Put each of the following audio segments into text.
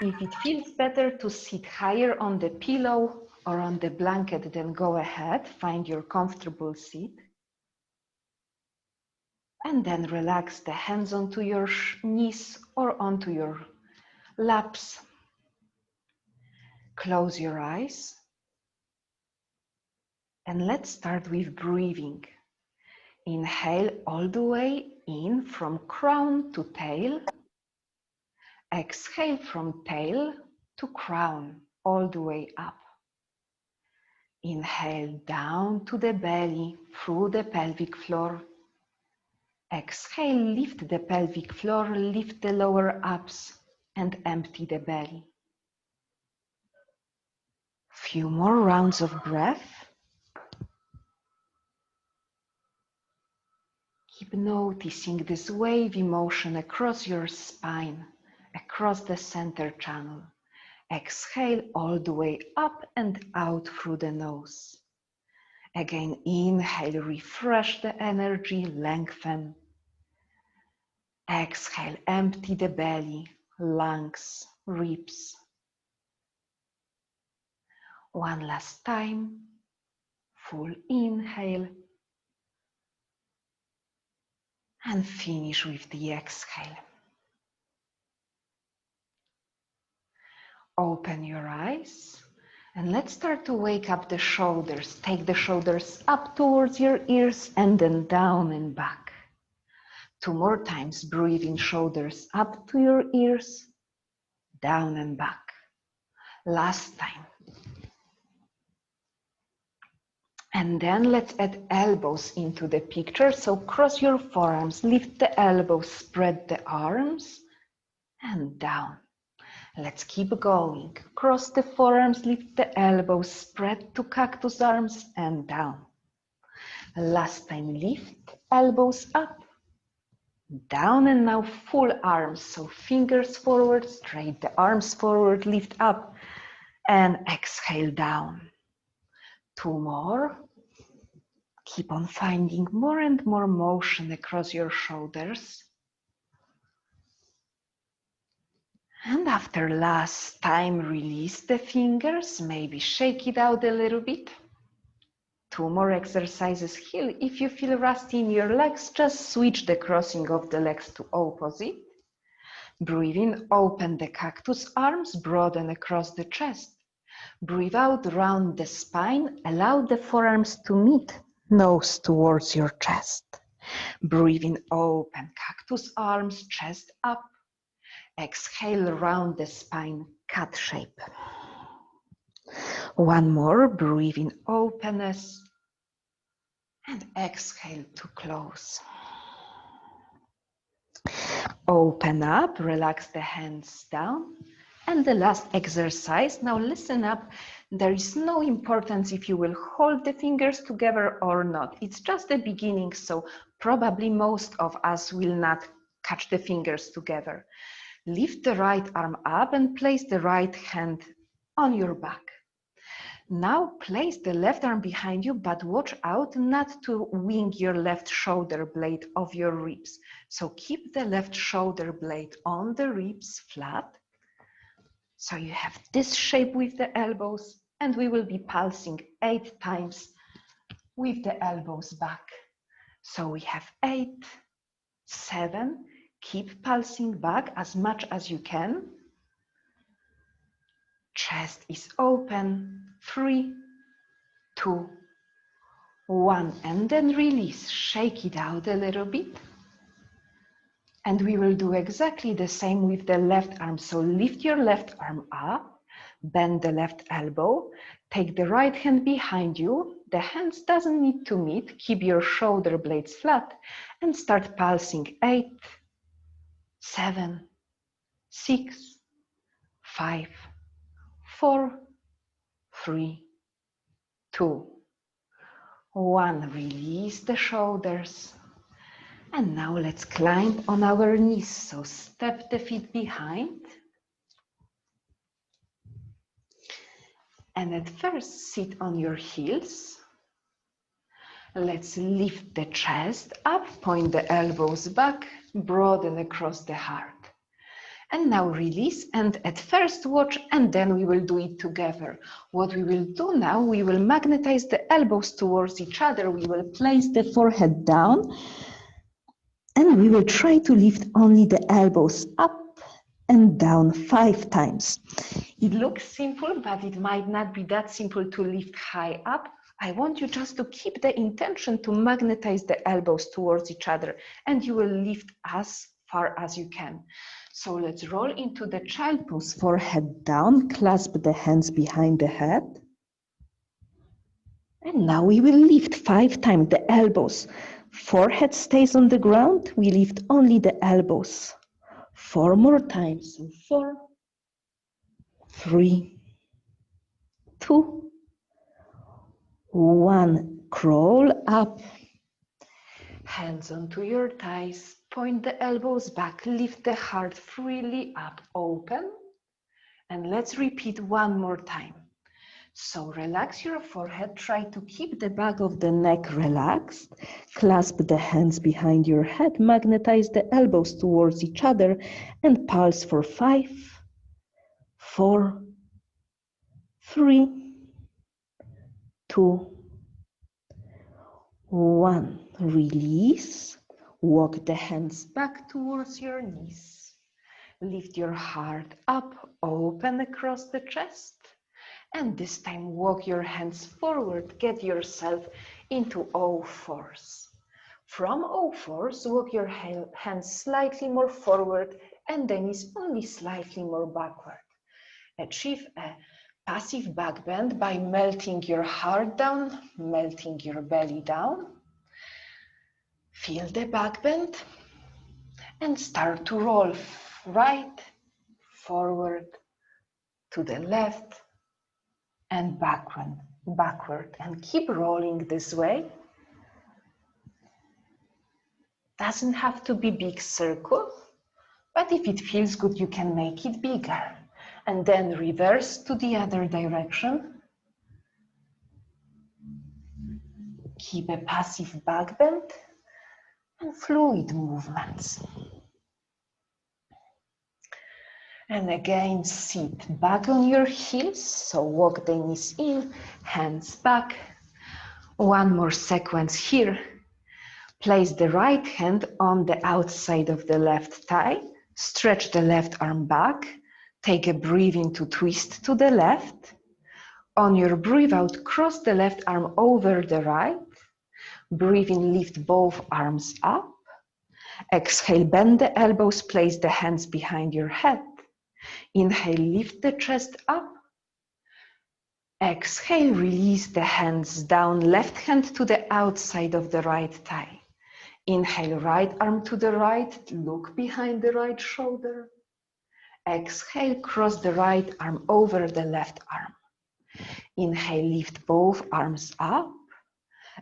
If it feels better to sit higher on the pillow or on the blanket, then go ahead, find your comfortable seat. And then relax the hands onto your knees or onto your laps. Close your eyes. And let's start with breathing. Inhale all the way in from crown to tail. Exhale from tail to crown, all the way up. Inhale down to the belly, through the pelvic floor. Exhale, lift the pelvic floor, lift the lower abs, and empty the belly. Few more rounds of breath. Keep noticing this wavy motion across your spine, across the center channel. Exhale all the way up and out through the nose. Again, inhale, refresh the energy, lengthen. Exhale, empty the belly, lungs, ribs. One last time, full inhale. And finish with the exhale. Open your eyes and let's start to wake up the shoulders. Take the shoulders up towards your ears and then down and back. 2 more times, breathe in, shoulders up to your ears, down and back. Last time. And then let's add elbows into the picture. So cross your forearms, lift the elbows, spread the arms and down. Let's keep going. Cross the forearms, lift the elbows, spread to cactus arms and down. Last time, lift elbows up, down, and now full arms. So fingers forward, straight the arms forward, lift up and exhale down. 2 more. Keep on finding more and more motion across your shoulders. And after last time, release the fingers, maybe shake it out a little bit. 2 more exercises here. If you feel rusty in your legs, just switch the crossing of the legs to opposite. Breathe in, open the cactus arms, broaden across the chest. Breathe out, round the spine, allow the forearms to meet, nose towards your chest. Breathe in, open cactus arms, chest up. Exhale, round the spine, cat shape. 1 more, breathe in, openness. And exhale to close. Open up, relax the hands down. And the last exercise, now listen up. There is no importance if you will hold the fingers together or not. It's just the beginning, so probably most of us will not catch the fingers together. Lift the right arm up and place the right hand on your back. Now place the left arm behind you, but watch out not to wing your left shoulder blade off your ribs. So keep the left shoulder blade on the ribs flat. So you have this shape with the elbows, and we will be pulsing 8 times with the elbows back. So we have 8, 7, keep pulsing back as much as you can. Chest is open, 3, 2, 1, and then release, shake it out a little bit. And we will do exactly the same with the left arm. So lift your left arm up, bend the left elbow, take the right hand behind you. The hands doesn't need to meet, keep your shoulder blades flat and start pulsing 8, 7, 6, 5, 4, 3, 2, 1. Release the shoulders. And now let's climb on our knees. So step the feet behind. And at first sit on your heels. Let's lift the chest up, point the elbows back, broaden across the heart. And now release, and at first watch, and then we will do it together. What we will do now, we will magnetize the elbows towards each other. We will place the forehead down, and we will try to lift only the elbows up and down 5 times. It looks simple, but it might not be that simple to lift high up. I want you just to keep the intention to magnetize the elbows towards each other, and you will lift as far as you can. So let's roll into the child pose, forehead down, clasp the hands behind the head. And now we will lift 5 times the elbows. Forehead stays on the ground, we lift only the elbows. 4 more times. 4, 3, 2, 1. Crawl up. Hands onto your thighs. Point the elbows back. Lift the heart freely up. Open. And let's repeat one more time. So relax your forehead. Try to keep the back of the neck relaxed. Clasp the hands behind your head. Magnetize the elbows towards each other and pulse for 5, 4, 3, 2, 1. Release. Walk the hands back towards your knees. Lift your heart up, open across the chest. And this time walk your hands forward. Get yourself into O4s. From O4s, walk your hands slightly more forward and the knees only slightly more backward. Achieve a passive back bend by melting your heart down, melting your belly down. Feel the back bend and start to roll right, forward, to the left, and backward, and keep rolling this way. Doesn't have to be big circle, but if it feels good, you can make it bigger. And then reverse to the other direction. Keep a passive back bend and fluid movements. And again, sit back on your heels, so walk the knees in, hands back. One more sequence here. Place the right hand on the outside of the left thigh, stretch the left arm back, take a breath in to twist to the left. On your breathe out, cross the left arm over the right. Breathe in, lift both arms up. Exhale, bend the elbows, place the hands behind your head. Inhale, lift the chest up. Exhale, release the hands down, left hand to the outside of the right thigh. Inhale, right arm to the right, look behind the right shoulder. Exhale, cross the right arm over the left arm. Inhale, lift both arms up.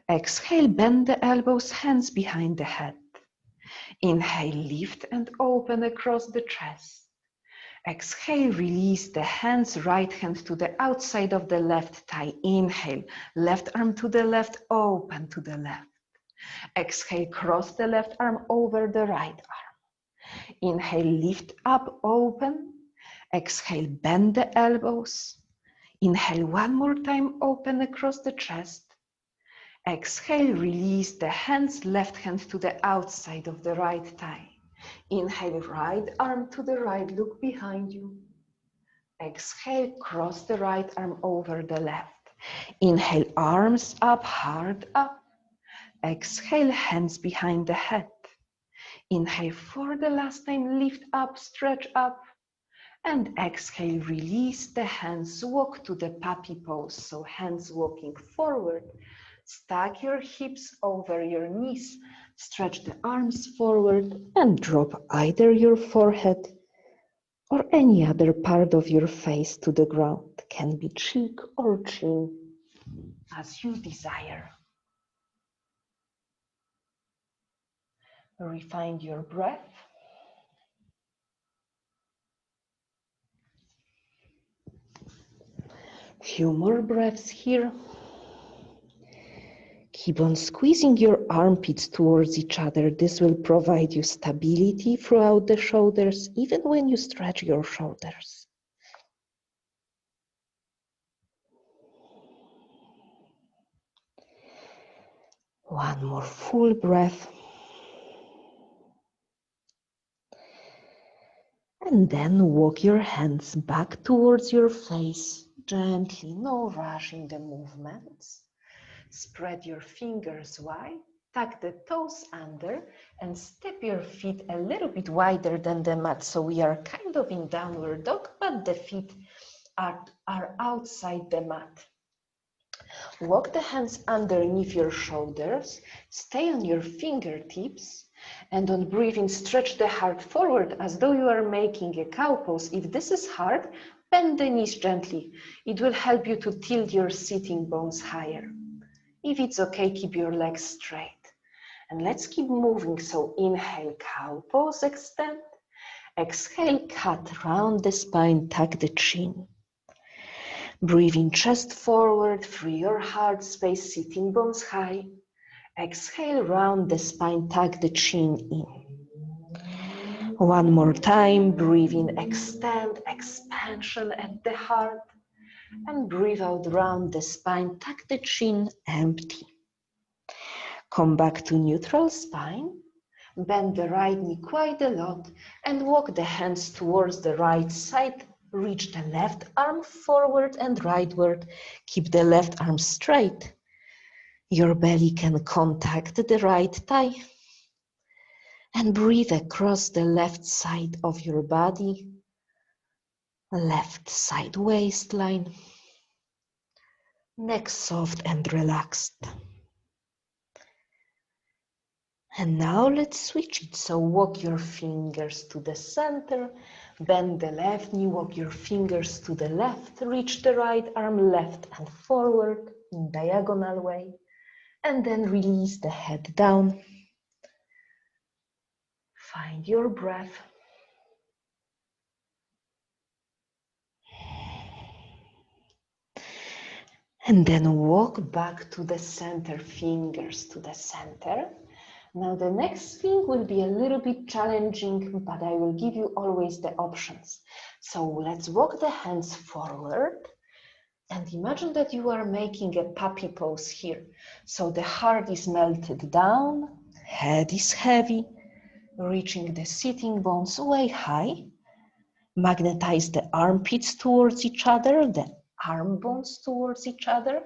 Exhale, bend the elbows, hands behind the head. Inhale, lift and open across the chest. Exhale, release the hands, right hand to the outside of the left thigh. Inhale, left arm to the left, open to the left. Exhale, cross the left arm over the right arm. Inhale, lift up, open. Exhale, bend the elbows. Inhale, one more time, open across the chest. Exhale, release the hands, left hand to the outside of the right thigh. Inhale, right arm to the right, look behind you. Exhale, cross the right arm over the left. Inhale, arms up, heart up. Exhale, hands behind the head. Inhale, for the last time, lift up, stretch up. And exhale, release the hands, walk to the puppy pose. So hands walking forward. Stack your hips over your knees, stretch the arms forward and drop either your forehead or any other part of your face to the ground. Can be cheek or chin, as you desire. Refine your breath. Few more breaths here. Keep on squeezing your armpits towards each other. This will provide you stability throughout the shoulders, even when you stretch your shoulders. One more full breath. And then walk your hands back towards your face. Gently, no rush in the movements. Spread your fingers wide, tuck the toes under, and step your feet a little bit wider than the mat. So we are kind of in downward dog, but the feet are outside the mat. Walk the hands underneath your shoulders, stay on your fingertips, and on breathing, stretch the heart forward as though you are making a cow pose. If this is hard, bend the knees gently. It will help you to tilt your sitting bones higher. If it's okay, keep your legs straight. And let's keep moving. So inhale, cow pose, extend. Exhale, cut, round the spine, tuck the chin. Breathing chest forward, free your heart space, sitting bones high. Exhale, round the spine, tuck the chin in. One more time, breathe in, extend, expansion at the heart. And breathe out, round the spine, tuck the chin, empty. Come back to neutral spine. Bend the right knee quite a lot and walk the hands towards the right side. Reach the left arm forward and rightward. Keep the left arm straight. Your belly can contact the right thigh. And breathe across the left side of your body. Left side waistline. Neck soft and relaxed. And now let's switch it. So walk your fingers to the center, bend the left knee, walk your fingers to the left, reach the right arm left and forward in diagonal way, and then release the head down. Find your breath. And then walk back to the center, fingers to the center. Now the next thing will be a little bit challenging, but I will give you always the options. So let's walk the hands forward and imagine that you are making a puppy pose here. So the heart is melted down, head is heavy, reaching the sitting bones way high. Magnetize the armpits towards each other, the arm bones towards each other.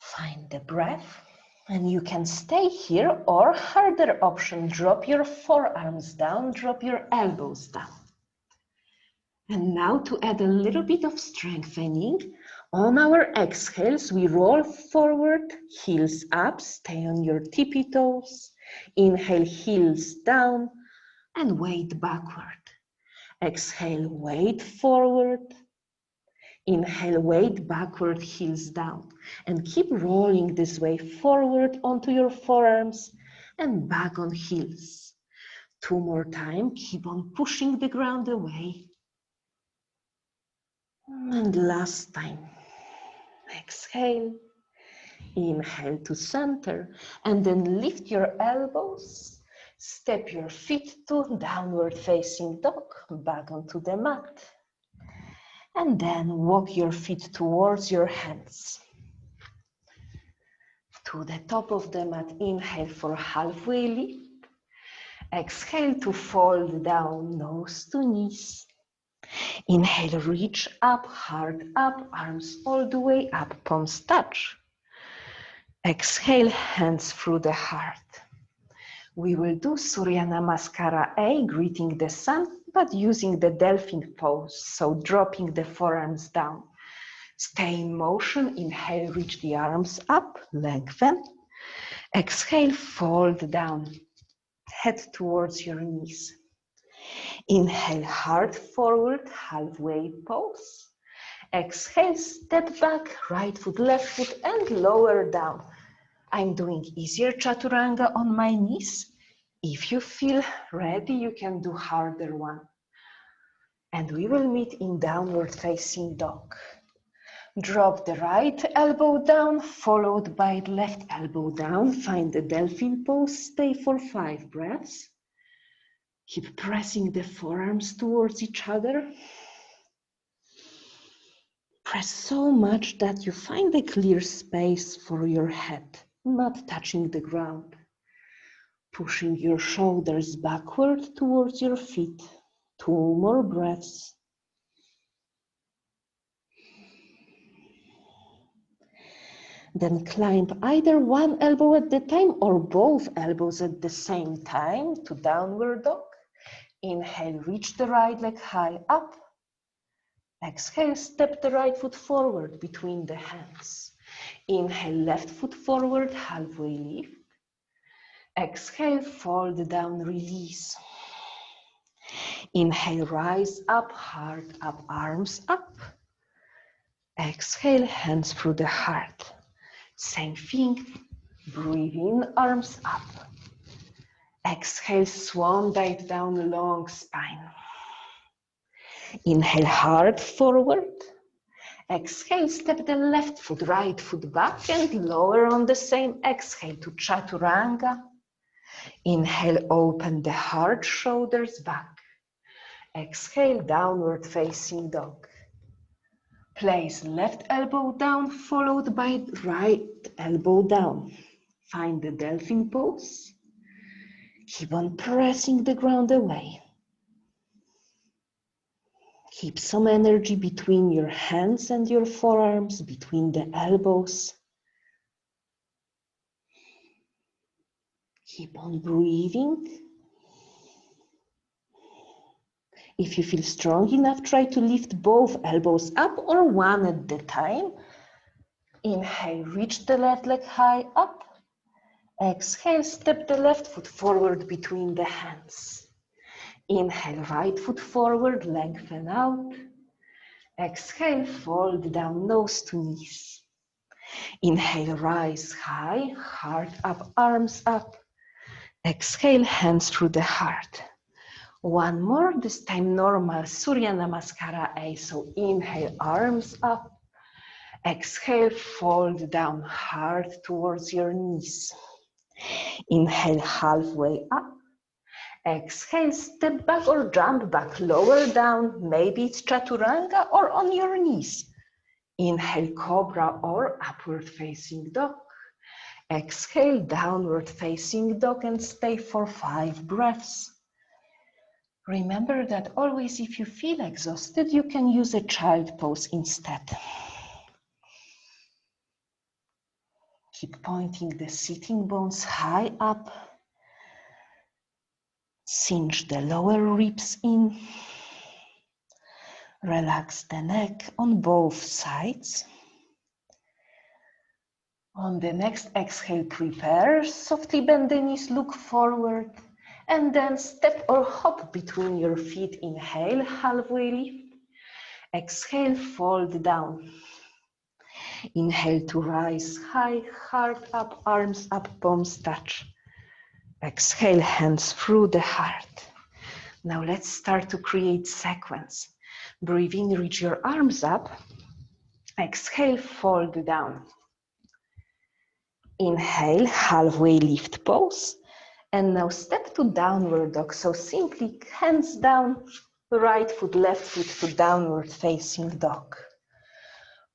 Find the breath. And you can stay here, or harder option, drop your forearms down, drop your elbows down. And now to add a little bit of strengthening, on our exhales, we roll forward, heels up, stay on your tippy toes. Inhale, heels down, and weight backward. Exhale, weight forward. Inhale, weight backward, heels down. And keep rolling this way forward onto your forearms and back on heels. 2 more times, keep on pushing the ground away. And last time, exhale, inhale to center, and then lift your elbows, step your feet to downward facing dog, back onto the mat. And then walk your feet towards your hands. To the top of the mat, inhale for halfway lift. Exhale to fold down, nose to knees. Inhale, reach up, heart up, arms all the way up, palms touch. Exhale, hands through the heart. We will do Surya Namaskara A, greeting the sun, but using the dolphin pose, so dropping the forearms down. Stay in motion, inhale, reach the arms up, lengthen. Exhale, fold down, head towards your knees. Inhale, heart forward, halfway pose. Exhale, step back, right foot, left foot, and lower down. I'm doing easier chaturanga on my knees. If you feel ready, you can do harder one. And we will meet in downward facing dog. Drop the right elbow down, followed by left elbow down. Find the dolphin pose. Stay for 5 breaths. Keep pressing the forearms towards each other. Press so much that you find a clear space for your head, not touching the ground. Pushing your shoulders backward towards your feet. 2 more breaths. Then climb either one elbow at the time or both elbows at the same time to downward dog. Inhale, reach the right leg high up. Exhale, step the right foot forward between the hands. Inhale, left foot forward, halfway lift. Exhale, fold down, release. Inhale, rise up, heart up, arms up. Exhale, hands through the heart. Same thing, breathe in, arms up. Exhale, swan dive down, long spine. Inhale, heart forward. Exhale, step the left foot, right foot back and lower on the same exhale to chaturanga. Inhale, open the heart, shoulders back. Exhale, downward facing dog. Place left elbow down, followed by right elbow down. Find the dolphin pose. Keep on pressing the ground away. Keep some energy between your hands and your forearms, between the elbows. Keep on breathing. If you feel strong enough, try to lift both elbows up or one at a time. Inhale, reach the left leg high up. Exhale, step the left foot forward between the hands. Inhale, right foot forward, lengthen out. Exhale, fold down, nose to knees. Inhale, rise high, heart up, arms up. Exhale, hands through the heart. One more, this time normal Surya Namaskara A. So inhale, arms up. Exhale, fold down, heart towards your knees. Inhale, halfway up. Exhale, step back or jump back, lower down. Maybe it's chaturanga or on your knees. Inhale, cobra or upward facing dog. Exhale, downward facing dog and stay for 5 breaths. Remember that always if you feel exhausted, you can use a child pose instead. Keep pointing the sitting bones high up. Cinch the lower ribs in. Relax the neck on both sides. On the next exhale, prepare. Softly bend the knees, look forward. And then step or hop between your feet. Inhale, halfway lift. Exhale, fold down. Inhale to rise high, heart up, arms up, palms touch. Exhale, hands through the heart. Now let's start to create sequence. Breathe in, reach your arms up. Exhale, fold down. Inhale, halfway lift pose. And now step to downward dog. So simply hands down, right foot, left foot to downward facing dog.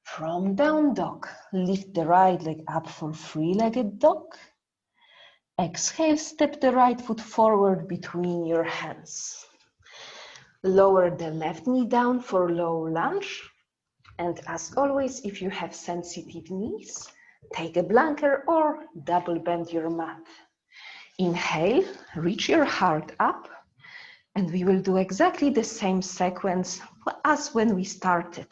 From down dog, lift the right leg up for three-legged dog. Exhale, step the right foot forward between your hands. Lower the left knee down for low lunge. And as always, if you have sensitive knees, take a blanket or double bend your mat. Inhale, reach your heart up, and we will do exactly the same sequence as when we started.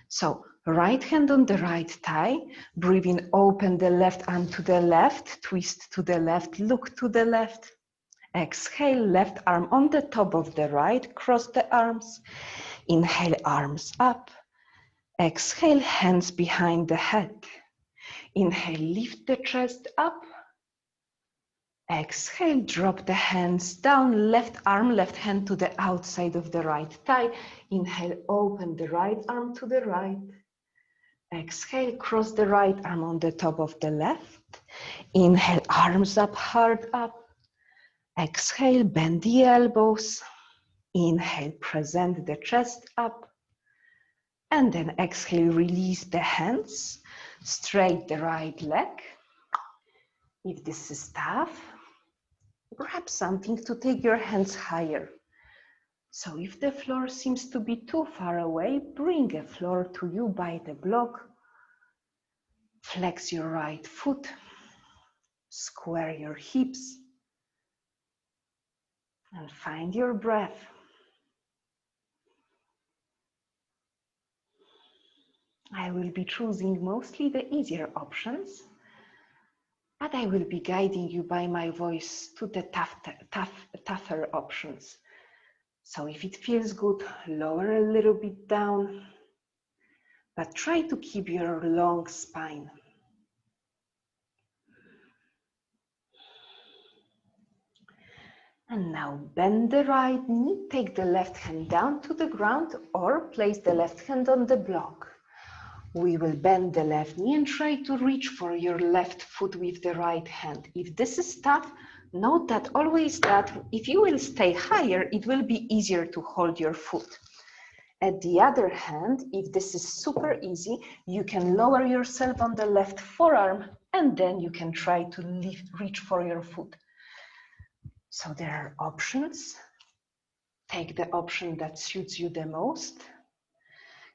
So, right hand on the right thigh, breathe in, open the left arm to the left, twist to the left, look to the left. Exhale, left arm on the top of the right, cross the arms. Inhale, arms up. Exhale, hands behind the head. Inhale, lift the chest up. Exhale, drop the hands down, left arm, left hand to the outside of the right thigh. Inhale, open the right arm to the right. Exhale, cross the right arm on the top of the left. Inhale, arms up, heart up. Exhale, bend the elbows. Inhale, present the chest up. And then exhale, release the hands. Straight the right leg. If this is tough, grab something to take your hands higher. So if the floor seems to be too far away, bring a floor to you by the block. Flex your right foot. Square your hips. And find your breath. I will be choosing mostly the easier options, but I will be guiding you by my voice to the tougher options. So if it feels good, lower a little bit down, but try to keep your long spine. And now bend the right knee, take the left hand down to the ground or place the left hand on the block. We will bend the left knee and try to reach for your left foot with the right hand. If this is tough, note that always that if you will stay higher, it will be easier to hold your foot. At the other hand, if this is super easy, you can lower yourself on the left forearm and then you can try to reach for your foot. So there are options. Take the option that suits you the most.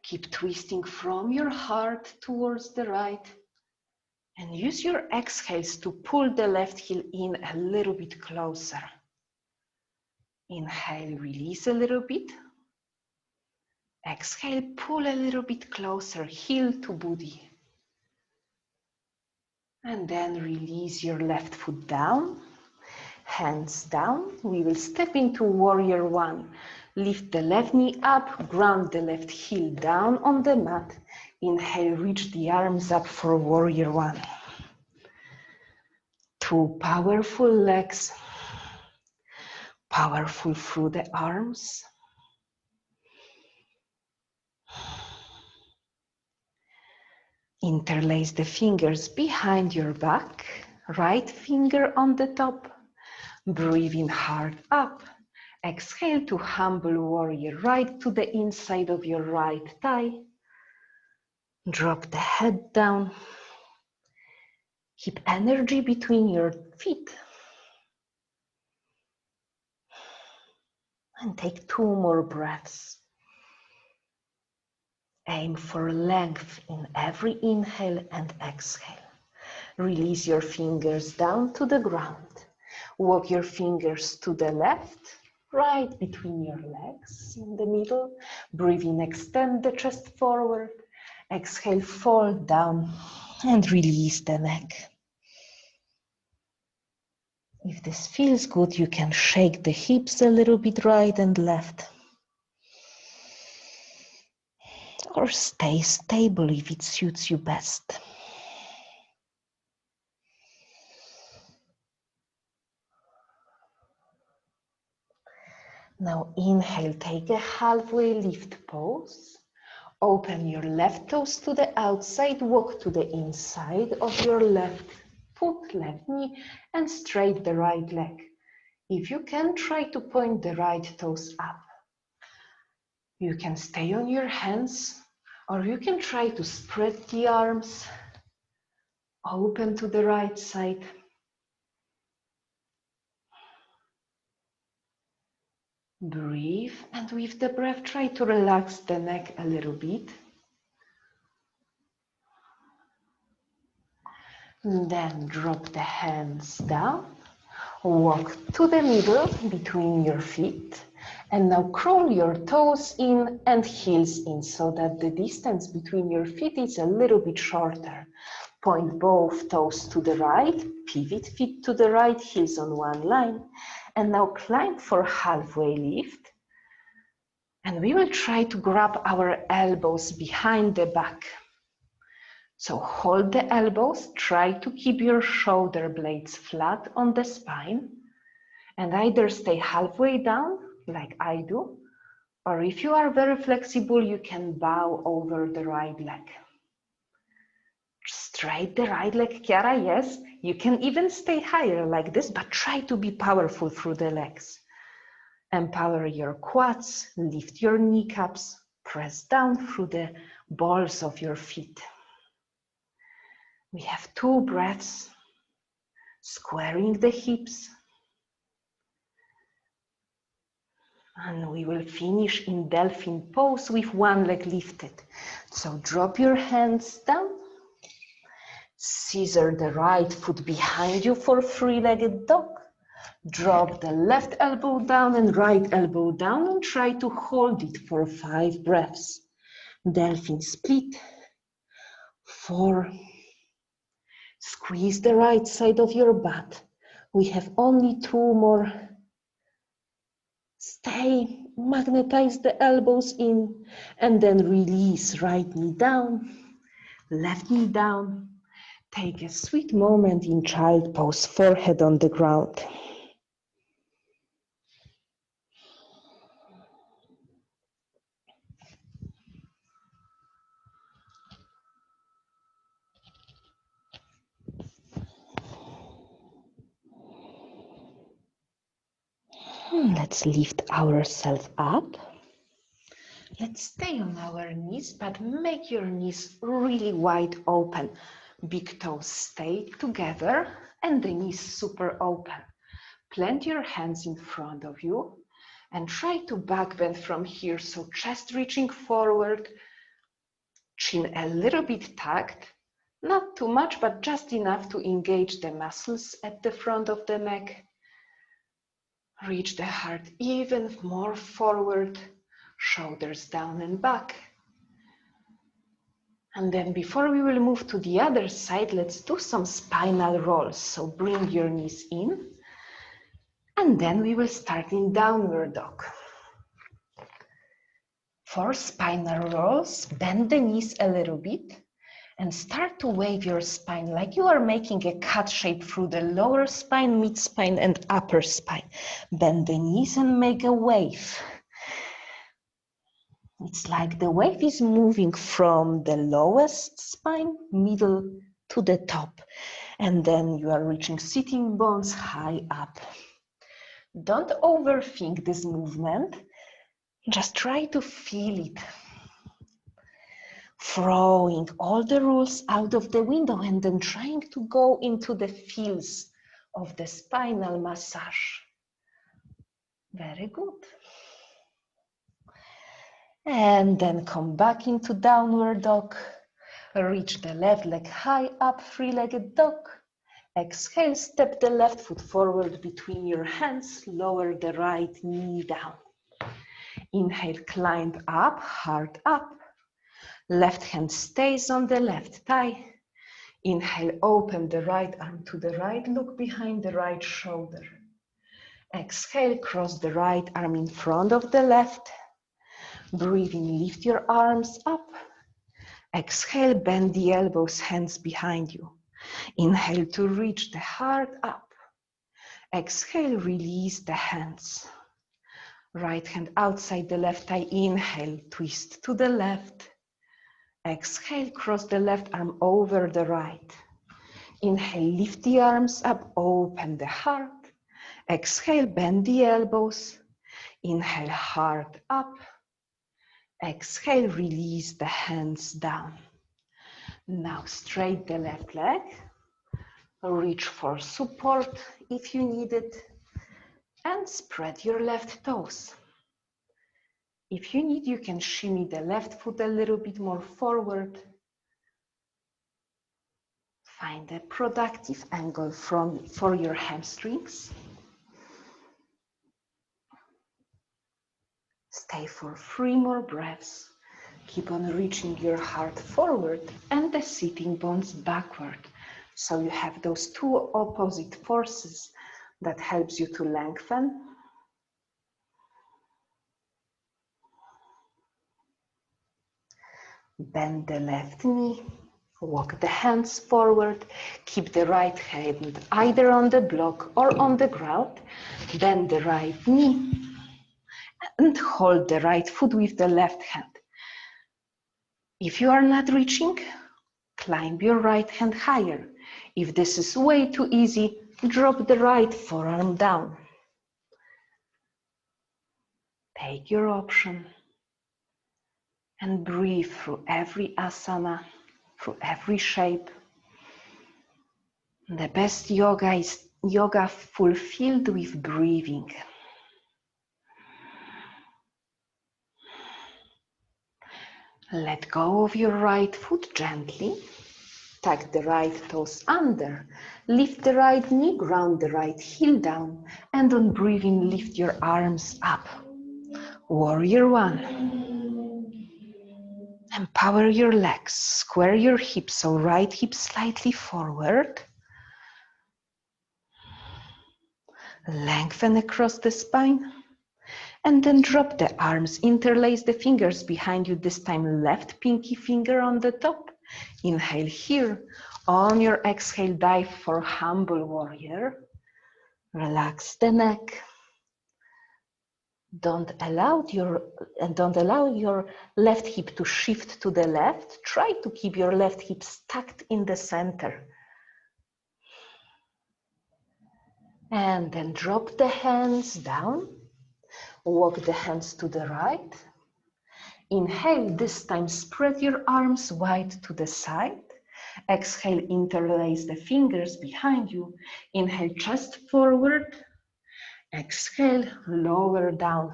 Keep twisting from your heart towards the right and use your exhales to pull the left heel in a little bit closer. Inhale, release a little bit. Exhale, pull a little bit closer, heel to booty. And then release your left foot down, hands down. We will step into warrior one. Lift the left knee up, ground the left heel down on the mat. Inhale, reach the arms up for warrior one. Two powerful legs, powerful through the arms. Interlace the fingers behind your back, right finger on the top. Breathe in hard up. Exhale to humble warrior right to the inside of your right thigh. Drop the head down. Keep energy between your feet. And take 2 more breaths. Aim for length in every inhale and exhale. Release your fingers down to the ground. Walk your fingers to the left, right between your legs in the middle. Breathe in, extend the chest forward. Exhale, fall down and release the neck. If this feels good, you can shake the hips a little bit right and left. Or stay stable if it suits you best. Now inhale, take a halfway lift pose. Open your left toes to the outside, walk to the inside of your left foot, left knee, and straight the right leg. If you can, try to point the right toes up. You can stay on your hands, or you can try to spread the arms, open to the right side. Breathe, and with the breath, try to relax the neck a little bit. Then drop the hands down, walk to the middle between your feet, and now crawl your toes in and heels in so that the distance between your feet is a little bit shorter. Point both toes to the right, pivot feet to the right, heels on one line, and now climb for halfway lift. And we will try to grab our elbows behind the back. So hold the elbows, try to keep your shoulder blades flat on the spine, and either stay halfway down, like I do, or if you are very flexible, you can bow over the right leg. Straight the right leg, Chiara, yes. You can even stay higher like this, but try to be powerful through the legs. Empower your quads, lift your kneecaps, press down through the balls of your feet. We have 2 breaths, squaring the hips. And we will finish in dolphin pose with 1 leg lifted. So drop your hands down. Scissor the right foot behind you for 3-legged dog. Drop the left elbow down and right elbow down and try to hold it for 5 breaths. Dolphin split. 4. Squeeze the right side of your butt. We have only 2 more. Stay, magnetize the elbows in, and then release. Right knee down, left knee down. Take a sweet moment in child pose, forehead on the ground. Let's lift ourselves up. Let's stay on our knees, but make your knees really wide open. Big toes stay together and the knees super open. Plant your hands in front of you and try to backbend from here. So chest reaching forward, chin a little bit tucked, not too much, but just enough to engage the muscles at the front of the neck. Reach the heart even more forward, shoulders down and back. And then before we will move to the other side, let's do some spinal rolls. So bring your knees in, and then we will start in downward dog. For spinal rolls, bend the knees a little bit and start to wave your spine like you are making a cut shape through the lower spine, mid spine, and upper spine. Bend the knees and make a wave. It's like the wave is moving from the lowest spine, middle to the top. And then you are reaching sitting bones high up. Don't overthink this movement. Just try to feel it. Throwing all the rules out of the window and then trying to go into the feels of the spinal massage. Very good. And then come back into downward dog. Reach the left leg high up, 3-legged dog. Exhale, step the left foot forward between your hands, lower the right knee down. Inhale, climb up, heart up. Left hand stays on the left thigh. Inhale, open the right arm to the right, look behind the right shoulder. Exhale, cross the right arm in front of the left. Breathe in, lift your arms up. Exhale, bend the elbows, hands behind you. Inhale to reach the heart up. Exhale, release the hands. Right hand outside the left thigh. Inhale, twist to the left. Exhale, cross the left arm over the right. Inhale, lift the arms up, open the heart. Exhale, bend the elbows. Inhale, heart up. Exhale, release the hands down. Now straight the left leg. Reach for support if you need it. And spread your left toes. If you need, you can shimmy the left foot a little bit more forward. Find a productive angle for your hamstrings. Stay for 3 more breaths. Keep on reaching your heart forward and the sitting bones backward. So you have those 2 opposite forces that helps you to lengthen. Bend the left knee. Walk the hands forward. Keep the right hand either on the block or on the ground. Bend the right knee and hold the right foot with the left hand. If you are not reaching, climb your right hand higher. If this is way too easy, drop the right forearm down. Take your option and breathe through every asana, through every shape. The best yoga is yoga fulfilled with breathing. Let go of your right foot gently. Tuck the right toes under. Lift the right knee, ground the right heel down. And on breathing, lift your arms up. Warrior one. Empower your legs. Square your hips, so right hip slightly forward. Lengthen across the spine. And then drop the arms, interlace the fingers behind you, this time left pinky finger on the top. Inhale here. On your exhale, dive for humble warrior. Relax the neck. Don't allow your left hip to shift to the left. Try to keep your left hip stacked in the center. And then drop the hands down. Walk the hands to the right. Inhale, this time spread your arms wide to the side. Exhale, interlace the fingers behind you. Inhale, chest forward. Exhale, lower down.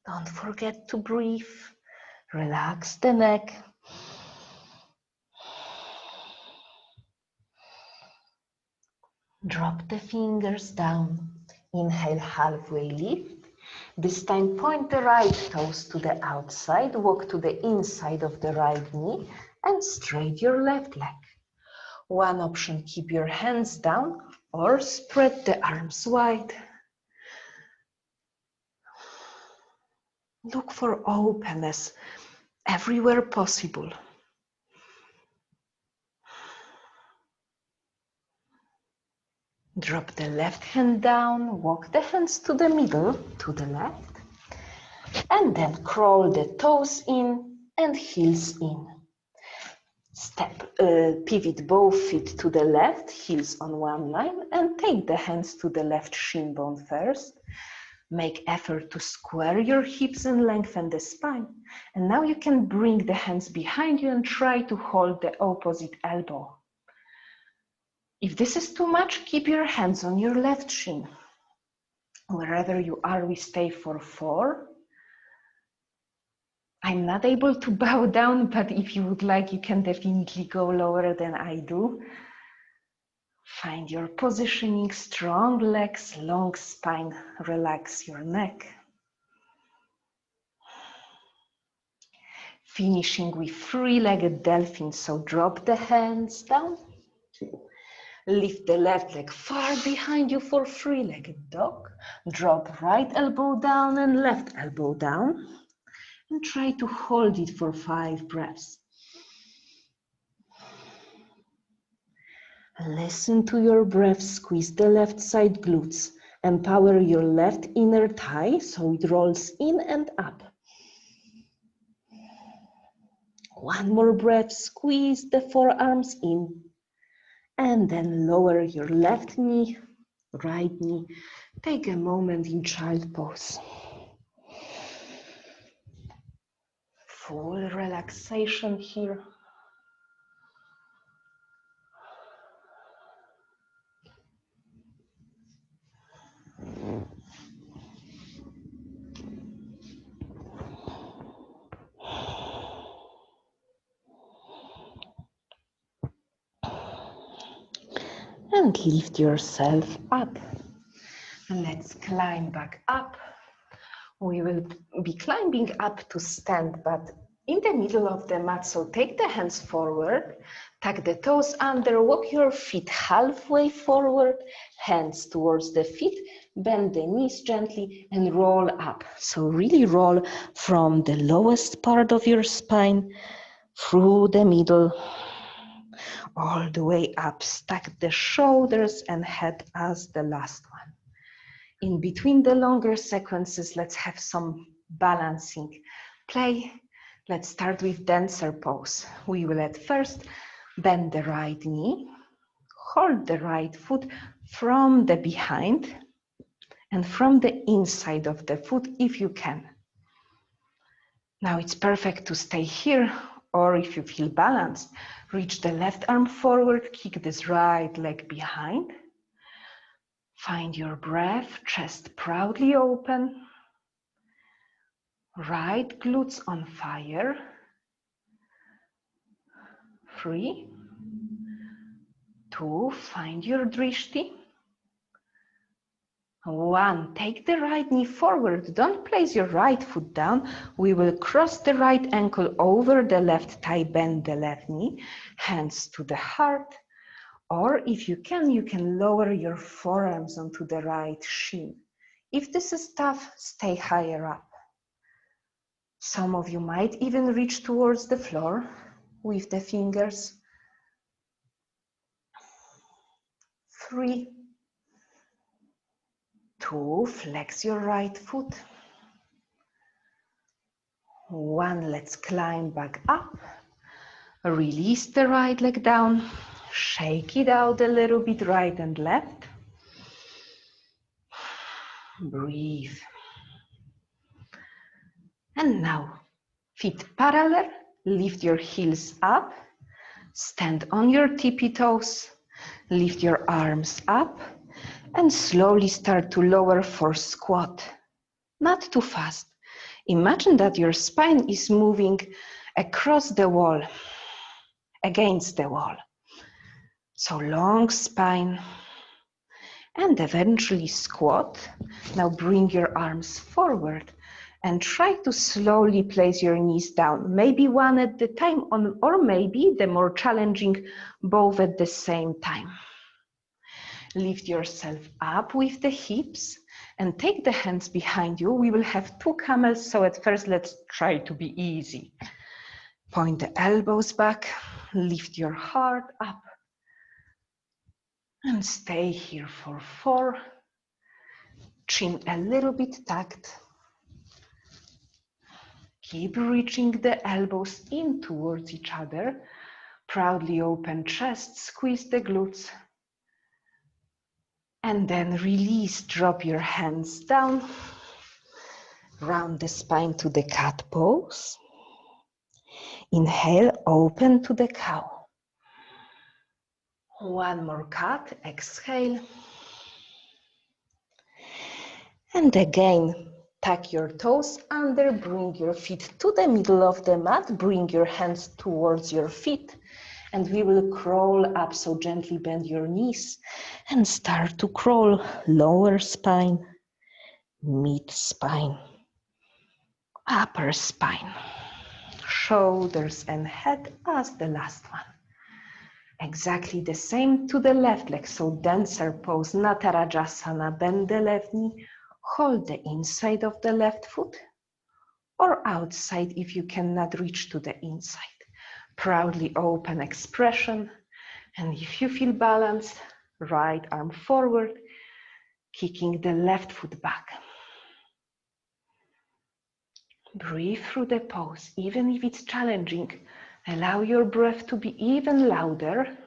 Don't forget to breathe. Relax the neck. Drop the fingers down. Inhale, halfway lift. This time point the right toes to the outside, walk to the inside of the right knee and straight your left leg. One option, keep your hands down or spread the arms wide. Look for openness everywhere possible. Drop the left hand down, walk the hands to the middle, to the left, and then crawl the toes in and heels in. Pivot both feet to the left, heels on one line, and take the hands to the left shin bone first. Make effort to square your hips and lengthen the spine. And now you can bring the hands behind you and try to hold the opposite elbow. If this is too much, keep your hands on your left shin. Wherever you are, we stay for 4. I'm not able to bow down, but if you would like, you can definitely go lower than I do. Find your positioning, strong legs, long spine, relax your neck. Finishing with 3-legged dolphin, so drop the hands down. Lift the left leg far behind you for 3-legged dog. Drop right elbow down and left elbow down. And try to hold it for 5 breaths. Listen to your breath, squeeze the left side glutes. Empower your left inner thigh so it rolls in and up. One more breath, squeeze the forearms in. And then lower your left knee, right knee. Take a moment in child pose. Full relaxation here. And lift yourself up. And let's climb back up. We will be climbing up to stand, but in the middle of the mat. So take the hands forward, tuck the toes under, walk your feet halfway forward, hands towards the feet, bend the knees gently and roll up. So really roll from the lowest part of your spine through the middle, all the way up. Stack the shoulders and head as the last one. In between the longer sequences, let's have some balancing. play. Let's start with dancer pose. We will at first bend the right knee, hold the right foot from the behind and from the inside of the foot if you can. Now it's perfect to stay here, or if you feel balanced, reach the left arm forward, kick this right leg behind. Find your breath, chest proudly open. Right glutes on fire. 3, 2, find your drishti. 1, take the right knee forward. Don't place your right foot down. We will cross the right ankle over the left thigh, bend the left knee, hands to the heart. Or if you can lower your forearms onto the right shin. If this is tough, stay higher up. Some of you might even reach towards the floor with the fingers. 3, 2, flex your right foot. 1, let's climb back up. Release the right leg down. Shake it out a little bit, right and left. Breathe. And now, feet parallel, lift your heels up. Stand on your tippy toes. Lift your arms up and slowly start to lower for squat. Not too fast. Imagine that your spine is moving across the wall, against the wall. So long spine. And eventually squat. Now bring your arms forward and try to slowly place your knees down. Maybe one at the time, or maybe the more challenging, both at the same time. Lift yourself up with the hips and take the hands behind you. We will have 2 camels, so at first let's try to be easy. Point the elbows back, lift your heart up, and stay here for 4. Chin a little bit tucked. Keep reaching the elbows in towards each other. Proudly open chest, squeeze the glutes. And then release, drop your hands down. Round the spine to the cat pose. Inhale, open to the cow. 1 more cat, exhale. And again, tuck your toes under, bring your feet to the middle of the mat, bring your hands towards your feet, and we will crawl up, so gently bend your knees and start to crawl. Lower spine, mid spine, upper spine, shoulders and head as the last one. Exactly the same to the left leg, so dancer pose, Natarajasana, bend the left knee, hold the inside of the left foot or outside if you cannot reach to the inside. Proudly open expression, and if you feel balanced, right arm forward, kicking the left foot back. Breathe through the pose, even if it's challenging. Allow your breath to be even louder.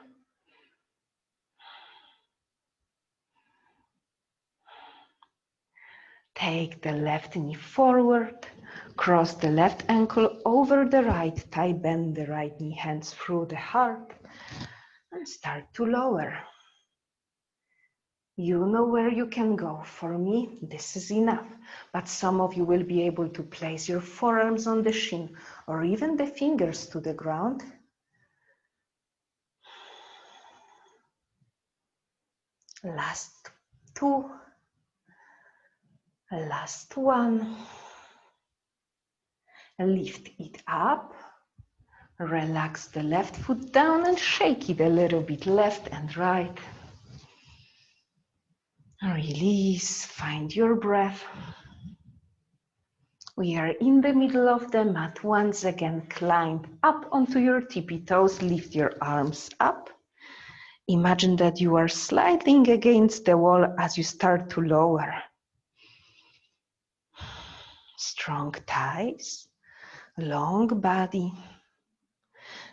Take the left knee forward, cross the left ankle over the right thigh, bend the right knee, hands through the heart, and start to lower. You know where you can go. For me, this is enough, but some of you will be able to place your forearms on the shin or even the fingers to the ground. Last 2. Last 1. Lift it up. Relax the left foot down and shake it a little bit, left and right. Release, find your breath. We are in the middle of the mat. Once again, climb up onto your tippy toes, lift your arms up. Imagine that you are sliding against the wall as you start to lower. Strong thighs. long body.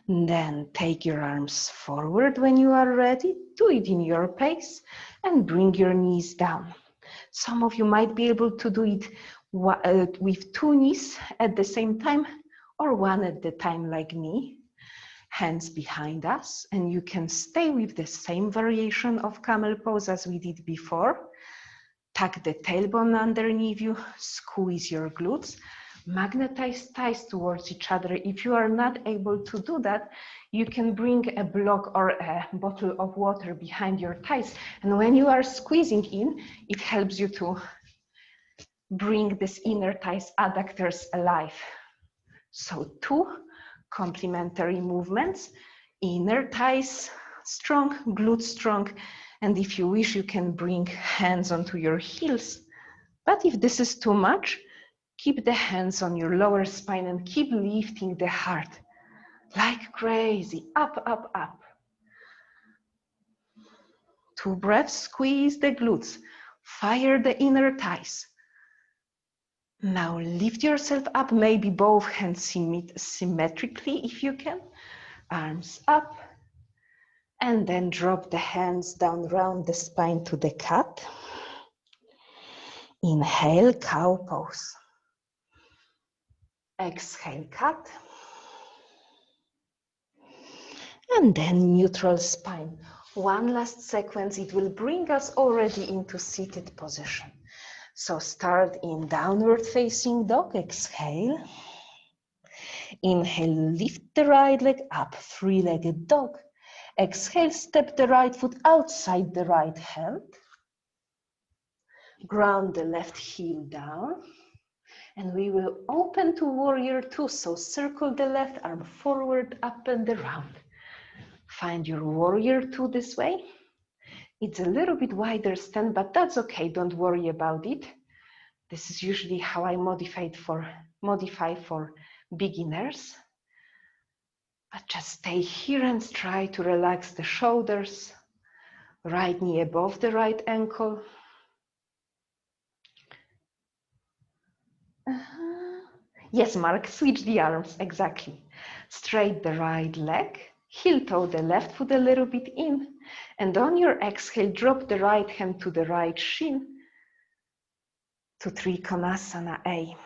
Then take your arms forward when you are ready. Do it in your pace and bring your knees down. Some of you might be able to do it with two knees at the same time or one at the time like me. Hands behind us, and you can stay with the same variation of camel pose as we did before. Tuck the tailbone underneath you, squeeze your glutes, magnetize thighs towards each other. If you are not able to do that, you can bring a block or a bottle of water behind your thighs. And when you are squeezing in, it helps you to bring this inner thighs adductors alive. So 2 complementary movements, inner thighs strong, glutes strong, and if you wish, you can bring hands onto your heels. But if this is too much, keep the hands on your lower spine and keep lifting the heart like crazy, up, up, up. 2 breaths, squeeze the glutes, fire the inner thighs. Now lift yourself up, maybe both hands symmetrically if you can. Arms up, and then drop the hands down round the spine to the cat. Inhale, cow pose. Exhale, cat. And then neutral spine. One last sequence, it will bring us already into seated position. So start in downward facing dog, exhale. Inhale, lift the right leg up, three-legged dog. Exhale, step the right foot outside the right hand. Ground the left heel down. And we will open to warrior 2. So circle the left arm forward, up and around. Find your warrior 2 this way. It's a little bit wider stand, but that's okay. Don't worry about it. This is usually how I modify for beginners. But just stay here and try to relax the shoulders. Right knee above the right ankle. Yes, Mark, switch the arms, exactly. Straight the right leg, heel toe the left foot a little bit in, and on your exhale, drop the right hand to the right shin to Trikonasana A.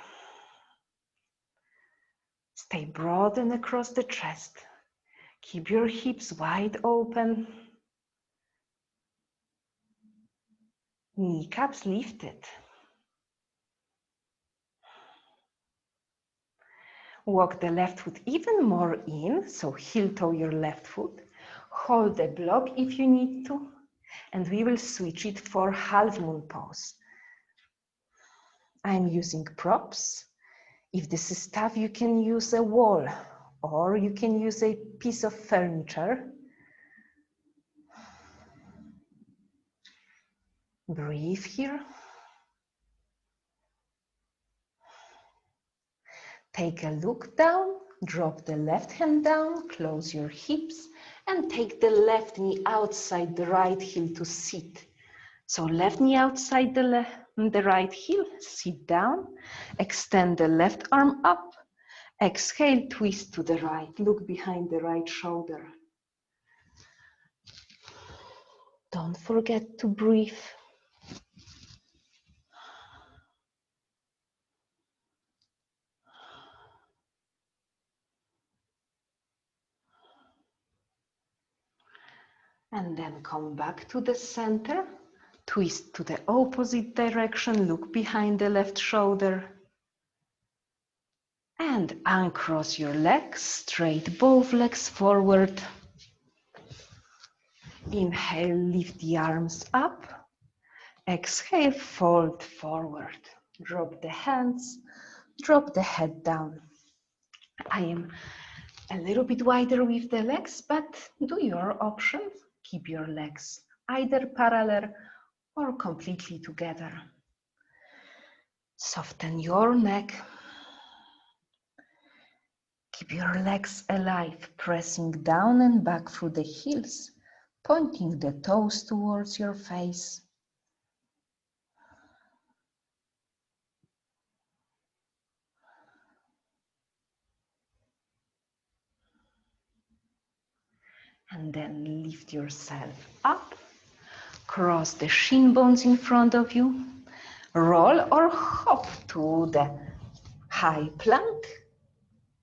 Stay broad and across the chest. Keep your hips wide open. Kneecaps lifted. Walk the left foot even more in, so heel toe your left foot. Hold the block if you need to, and we will switch it for half moon pose. I'm using props. If this is tough, you can use a wall or you can use a piece of furniture. Breathe here. Take a look down, drop the left hand down, close your hips, and take the left knee outside the right heel to sit. So left knee outside the right heel, sit down, extend the left arm up, exhale, twist to the right, look behind the right shoulder. Don't forget to breathe. And then come back to the center, twist to the opposite direction, look behind the left shoulder. And uncross your legs, straight both legs forward. Inhale, lift the arms up. Exhale, fold forward. Drop the hands, drop the head down. I am a little bit wider with the legs, but do your option. Keep your legs either parallel or completely together. Soften your neck. Keep your legs alive, pressing down and back through the heels, pointing the toes towards your face. And then lift yourself up. Cross the shin bones in front of you. Roll or hop to the high plank.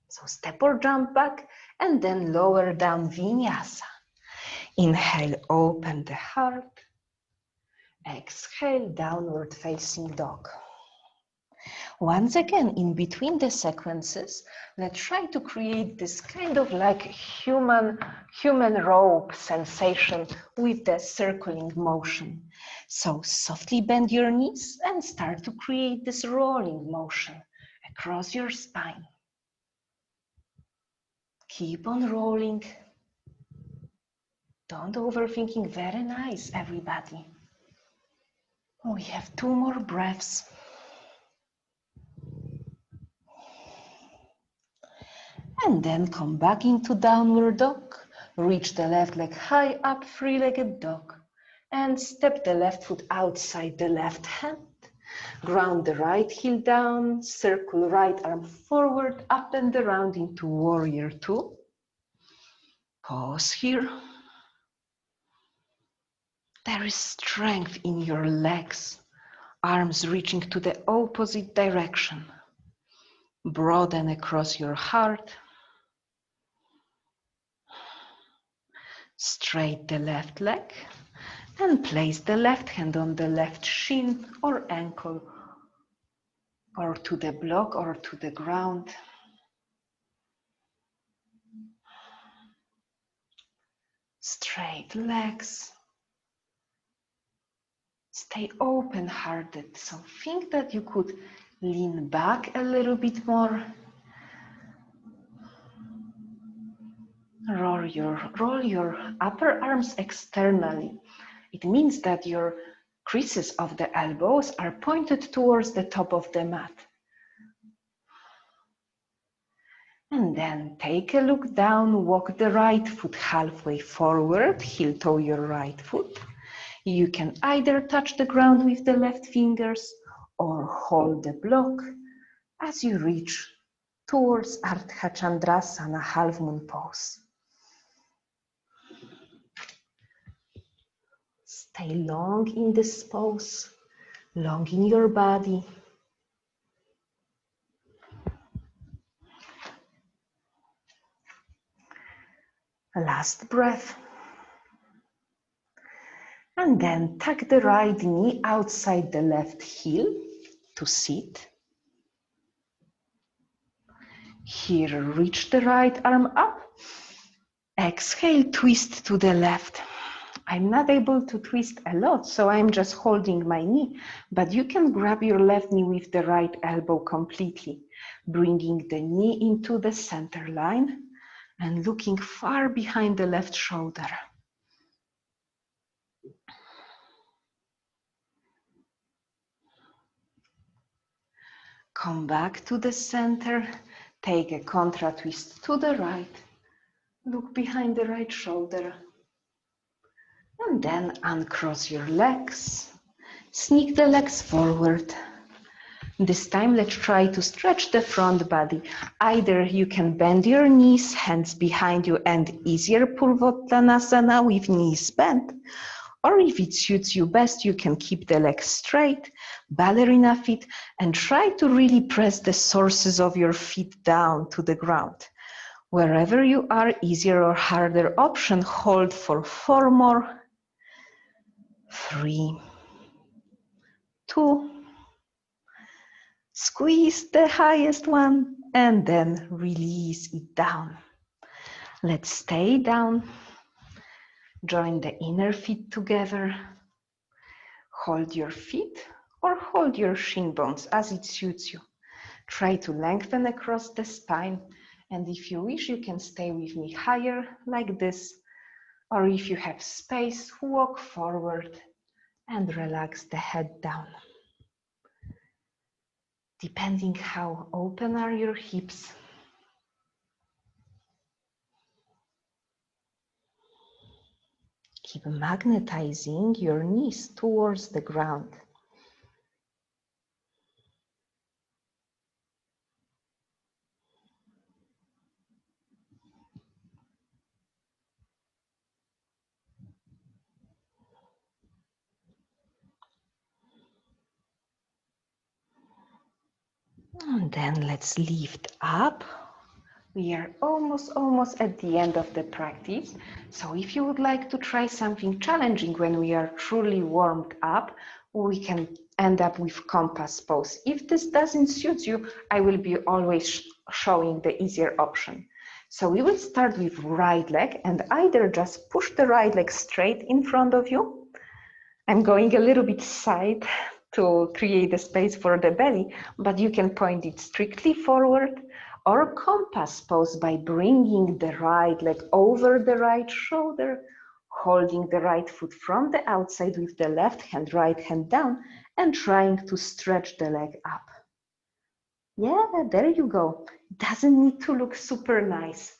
So step or jump back and then lower down vinyasa. Inhale, open the heart. Exhale, downward facing dog. Once again, in between the sequences, let's try to create this kind of like human rope sensation with the circling motion. So softly bend your knees and start to create this rolling motion across your spine. Keep on rolling. Don't overthinking. Very nice, everybody. We have 2 more breaths. And then come back into downward dog. Reach the left leg high up, three-legged dog. And step the left foot outside the left hand. Ground the right heel down, circle right arm forward, up and around into warrior 2. Pause here. There is strength in your legs, arms reaching to the opposite direction. Broaden across your heart. Straight the left leg and place the left hand on the left shin or ankle or to the block or to the ground. Straight legs. Stay open-hearted. So think that you could lean back a little bit more. Roll your upper arms externally. It means that your creases of the elbows are pointed towards the top of the mat. And then take a look down, walk the right foot halfway forward, heel toe your right foot. You can either touch the ground with the left fingers or hold the block as you reach towards Ardha Chandrasana, half moon pose. Stay long in this pose, long in your body. Last breath. And then tuck the right knee outside the left heel to sit. Here, reach the right arm up. Exhale, twist to the left. I'm not able to twist a lot, so I'm just holding my knee, but you can grab your left knee with the right elbow completely, bringing the knee into the center line and looking far behind the left shoulder. Come back to the center, take a contra twist to the right, look behind the right shoulder, and then uncross your legs, sneak the legs forward. This time let's try to stretch the front body. Either you can bend your knees, hands behind you, and easier Purvottanasana with knees bent. Or if it suits you best, you can keep the legs straight, ballerina feet, and try to really press the sources of your feet down to the ground. Wherever you are, easier or harder option, hold for 4 more. 3, 2, squeeze the highest one, and then release it down. Let's stay down. Join the inner feet together. Hold your feet or hold your shin bones as it suits you. Try to lengthen across the spine, and if you wish, you can stay with me higher like this, or if you have space, walk forward and relax the head down. Depending how open are your hips. Keep magnetizing your knees towards the ground. And then let's lift up. We are almost at the end of the practice. So if you would like to try something challenging when we are truly warmed up, we can end up with compass pose. If this doesn't suit you, I will be always showing the easier option. So we will start with right leg and either just push the right leg straight in front of you. I'm going a little bit side to create a space for the belly, but you can point it strictly forward, or compass pose by bringing the right leg over the right shoulder, holding the right foot from the outside with the left hand, right hand down, and trying to stretch the leg up. Yeah, there you go. It doesn't need to look super nice.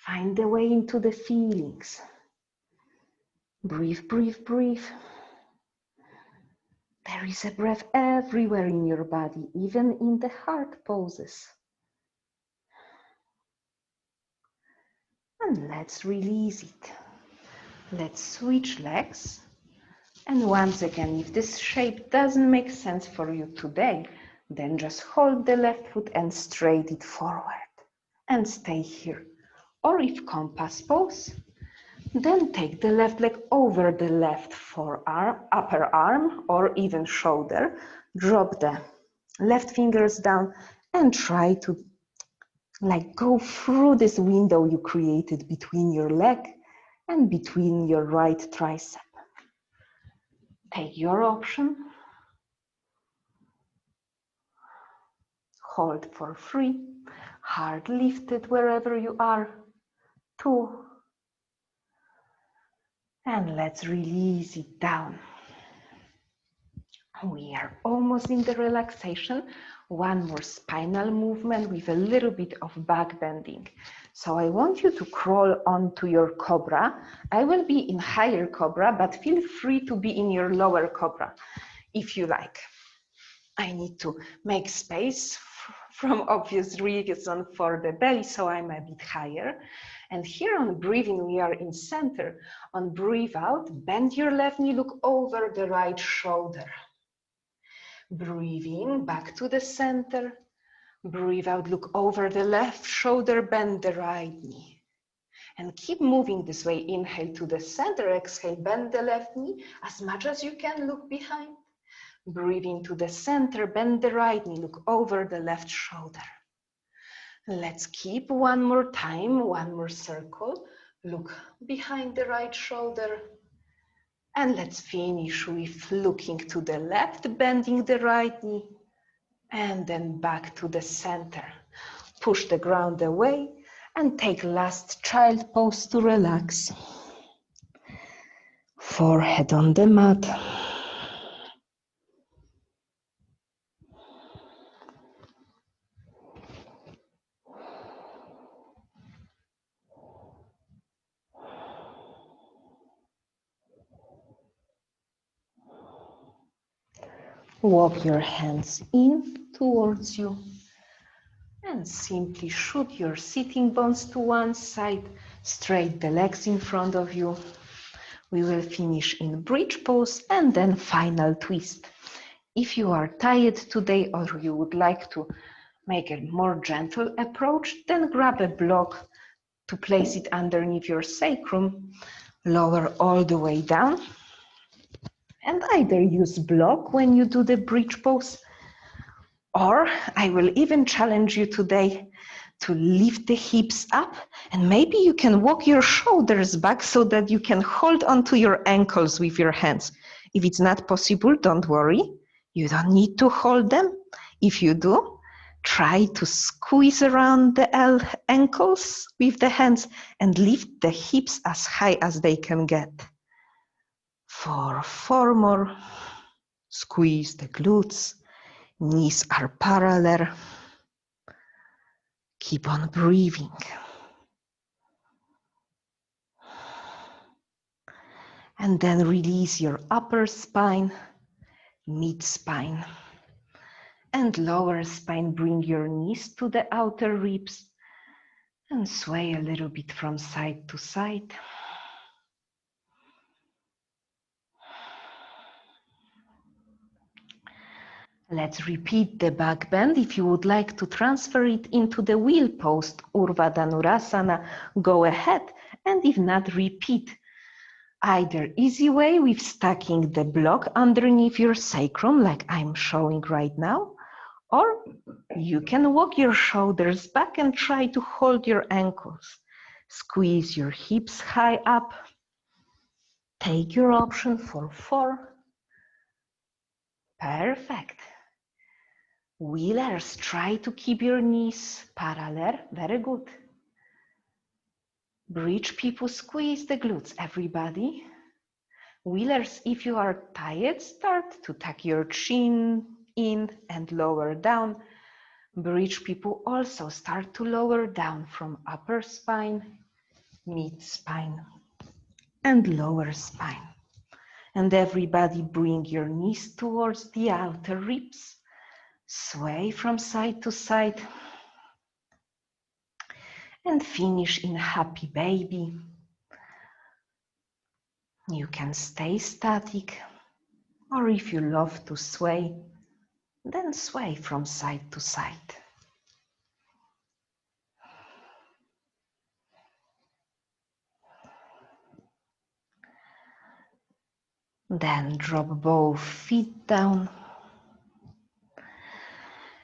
Find the way into the feelings. Breathe, breathe, breathe. There is a breath everywhere in your body, even in the hard poses. And let's release it. Let's switch legs. And once again, if this shape doesn't make sense for you today, then just hold the left foot and straight it forward and stay here. Or if compass pose, then take the left leg over the left forearm, upper arm, or even shoulder. Drop the left fingers down and try to go through this window you created between your leg and between your right tricep. Take your option. Hold for 3. Heart lifted wherever you are. 2. And let's release it down. We are almost in the relaxation. One more spinal movement with a little bit of back bending. So I want you to crawl onto your Cobra. I will be in higher Cobra, but feel free to be in your lower Cobra if you like. I need to make space from obvious reason for the belly, so I'm a bit higher. And here on breathing, we are in center. On breathe out, bend your left knee, look over the right shoulder. Breathe in, back to the center. Breathe out, look over the left shoulder, bend the right knee. And keep moving this way. Inhale to the center, exhale, bend the left knee as much as you can, look behind. Breathe into the center, bend the right knee, look over the left shoulder. Let's keep one more time, one more circle. Look behind the right shoulder. And let's finish with looking to the left, bending the right knee. And then back to the center. Push the ground away and take last child pose to relax. Forehead on the mat. Walk your hands in towards you and simply shoot your sitting bones to one side, straight the legs in front of you. We will finish in bridge pose and then final twist. If you are tired today or you would like to make a more gentle approach, then grab a block to place it underneath your sacrum, lower all the way down, and either use block when you do the bridge pose, or I will even challenge you today to lift the hips up, and maybe you can walk your shoulders back so that you can hold onto your ankles with your hands. If it's not possible, don't worry. You don't need to hold them. If you do, try to squeeze around the ankles with the hands and lift the hips as high as they can get. For 4 more. Squeeze the glutes. Knees are parallel. Keep on breathing. And then release your upper spine, mid spine, and lower spine. Bring your knees to the outer ribs and sway a little bit from side to side. Let's repeat the back bend. If you would like to transfer it into the wheel post, Urdhva Dhanurasana, go ahead. And if not, repeat. Either easy way with stacking the block underneath your sacrum, like I'm showing right now, or you can walk your shoulders back and try to hold your ankles. Squeeze your hips high up. Take your option for 4. Perfect. Wheelers, try to keep your knees parallel. Very good. Bridge people, squeeze the glutes, everybody. Wheelers, if you are tired, start to tuck your chin in and lower down. Bridge people also start to lower down from upper spine, mid spine, and lower spine. And everybody bring your knees towards the outer ribs. Sway from side to side. And finish in happy baby. You can stay static, or if you love to sway, then sway from side to side. Then drop both feet down.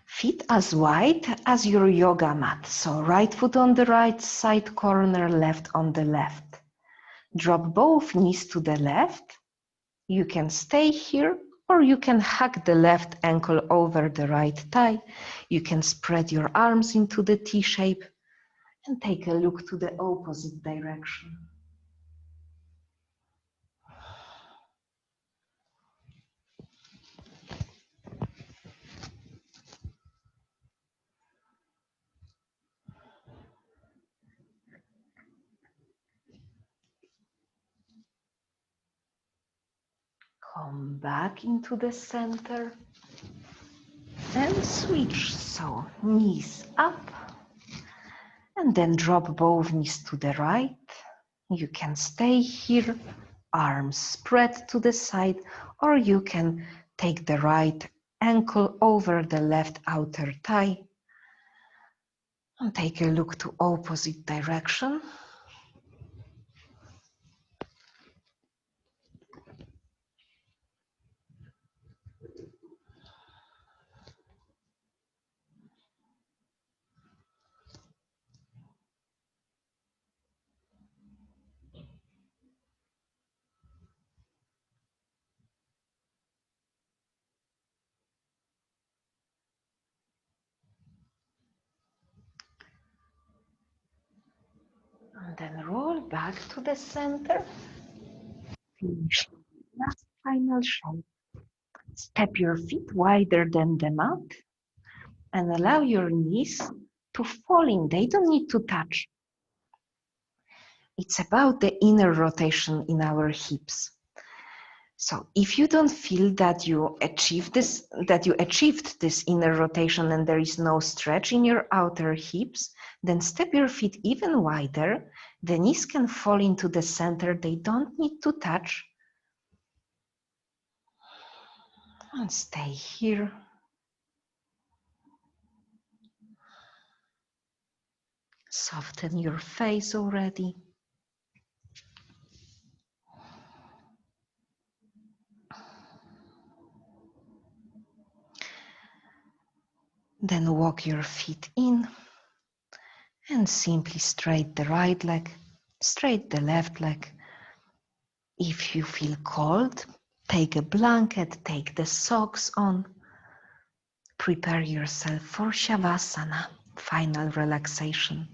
Feet as wide as your yoga mat. So right foot on the right side corner, left on the left. Drop both knees to the left. You can stay here, or you can hug the left ankle over the right thigh. You can spread your arms into the T shape and take a look to the opposite direction. Come back into the center and switch. So knees up and then drop both knees to the right. You can stay here, arms spread to the side, or you can take the right ankle over the left outer thigh and take a look to opposite direction. And then roll back to the center. Finish last final shape. Step your feet wider than the mat and allow your knees to fall in. They don't need to touch. It's about the inner rotation in our hips. So if you don't feel that you achieved this inner rotation and there is no stretch in your outer hips, then step your feet even wider. The knees can fall into the center. They don't need to touch. And stay here. Soften your face already. Then walk your feet in and simply straight the right leg, straight the left leg. If you feel cold, take a blanket, take the socks on. Prepare yourself for Shavasana, final relaxation.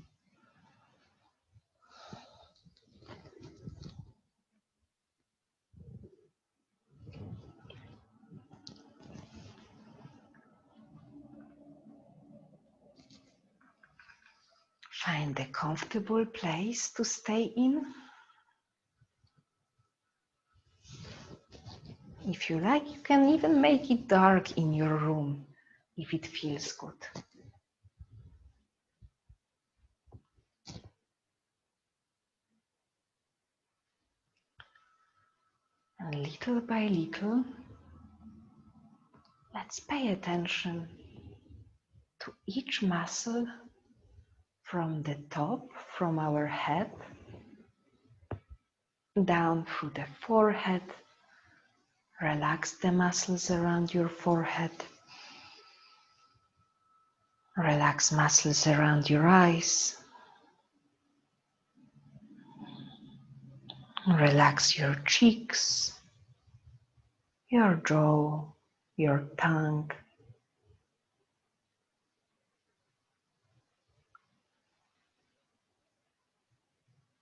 Find a comfortable place to stay in. If you like, you can even make it dark in your room if it feels good. And little by little, Let's pay attention to each muscle from the top, from our head, down through the forehead. Relax the muscles around your forehead. Relax muscles around your eyes. Relax your cheeks, your jaw, your tongue.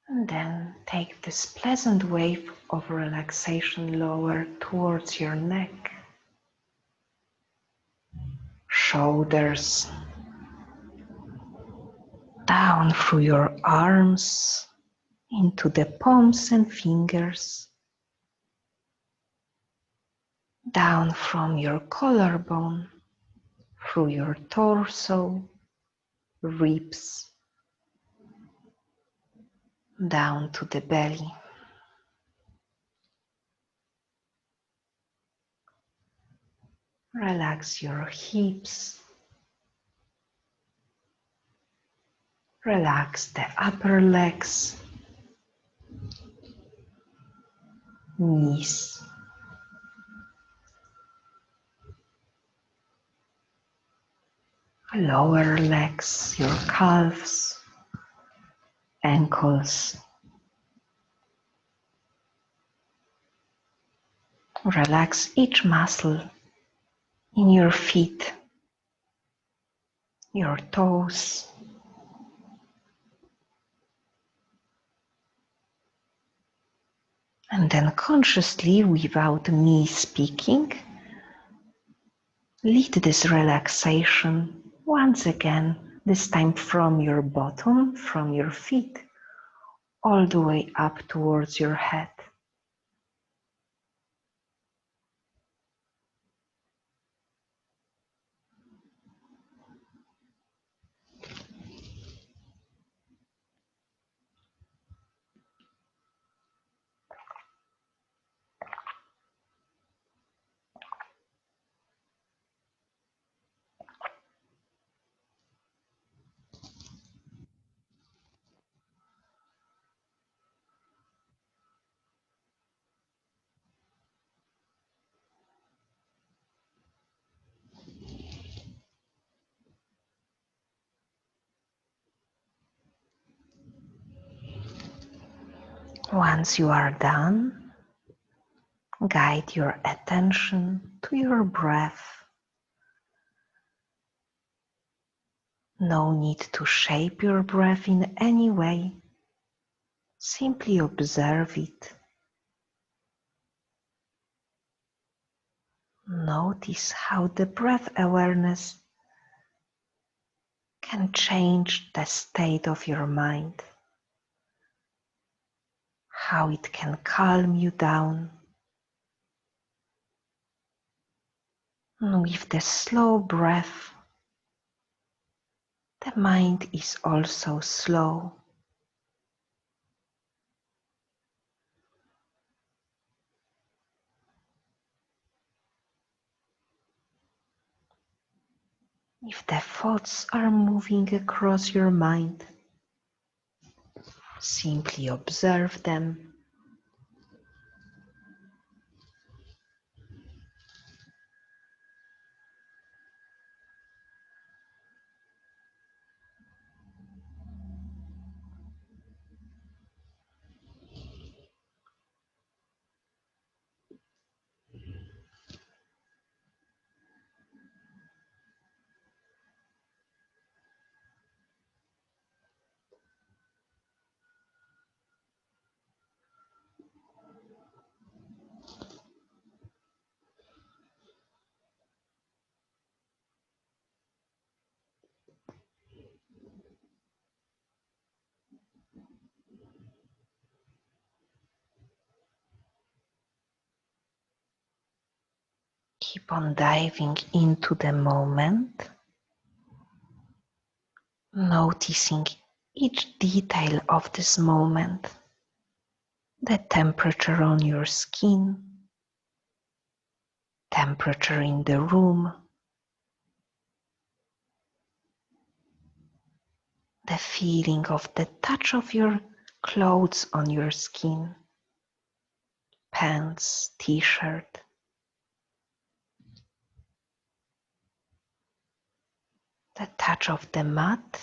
And then take this pleasant wave of relaxation lower towards your neck, shoulders, down through your arms, into the palms and fingers, down from your collarbone, through your torso, ribs, down to the belly. Relax your hips. Relax the upper legs, knees, lower legs, your calves, ankles. Relax each muscle in your feet, your toes. And then consciously, without me speaking, lead this relaxation once again, this time from your bottom, from your feet, all the way up towards your head. Once you are done, guide your attention to your breath. No need to shape your breath in any way. Simply observe it. Notice how the breath awareness can change the state of your mind, how it can calm you down. And with the slow breath, the mind is also slow. If the thoughts are moving across your mind, simply observe them. Keep on diving into the moment, noticing each detail of this moment, the temperature on your skin, temperature in the room, the feeling of the touch of your clothes on your skin, pants, t-shirt, the touch of the mat,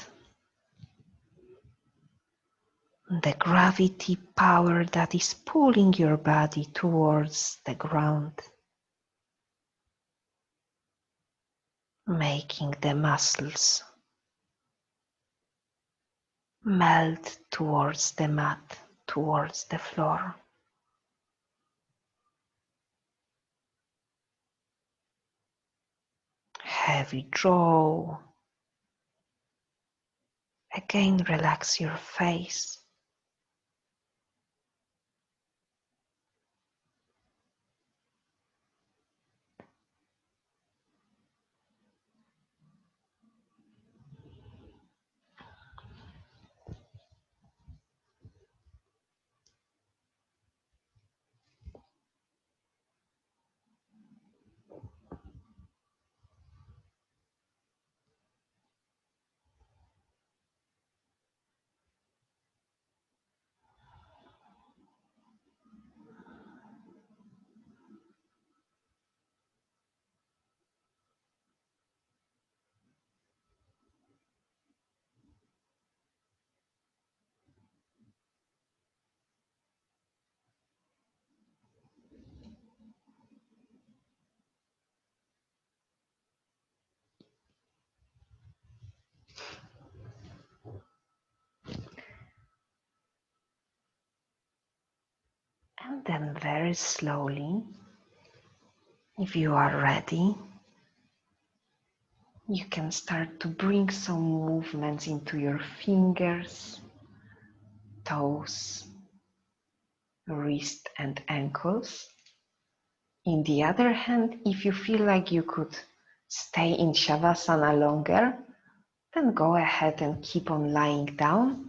the gravity power that is pulling your body towards the ground, making the muscles melt towards the mat, towards the floor. Heavy jaw. Again, relax your face. And then very slowly, if you are ready, you can start to bring some movements into your fingers, toes, wrist and ankles. In the other hand, if you feel like you could stay in Shavasana longer, then go ahead and keep on lying down.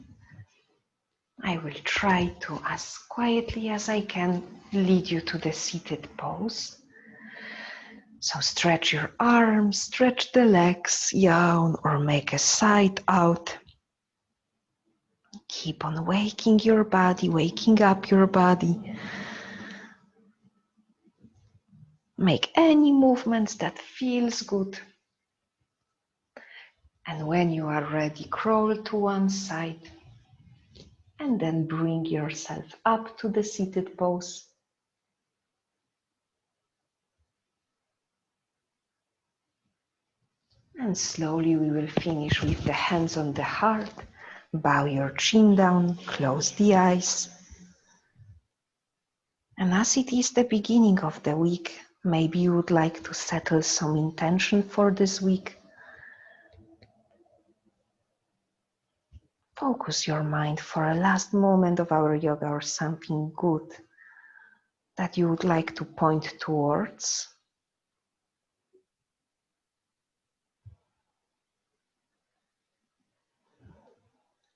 I will try to, as quietly as I can, lead you to the seated pose. So stretch your arms, stretch the legs, yawn or make a side out. Keep on waking your body, waking up your body. Make any movements that feels good. And when you are ready, crawl to one side and then bring yourself up to the seated pose. And slowly we will finish with the hands on the heart. Bow your chin down, close the eyes. And as it is the beginning of the week, maybe you would like to settle some intention for this week. Focus your mind for a last moment of our yoga or something good that you would like to point towards.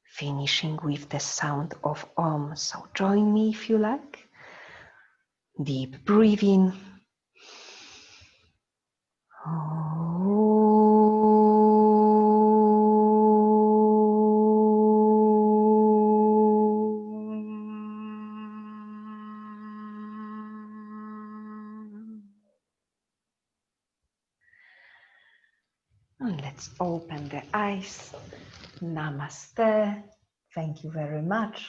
Finishing with the sound of Om. So join me if you like. Deep breathing. And let's open the eyes. Namaste. Thank you very much.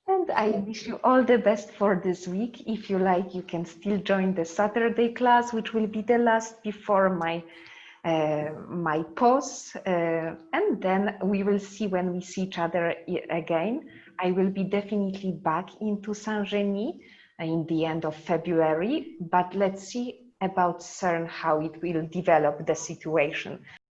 And I wish you all the best for this week. If you like, you can still join the Saturday class, which will be the last before my pause. And then we will see when we see each other again. I will be definitely back into Saint-Genis in the end of February, but let's see about CERN, how it will develop the situation.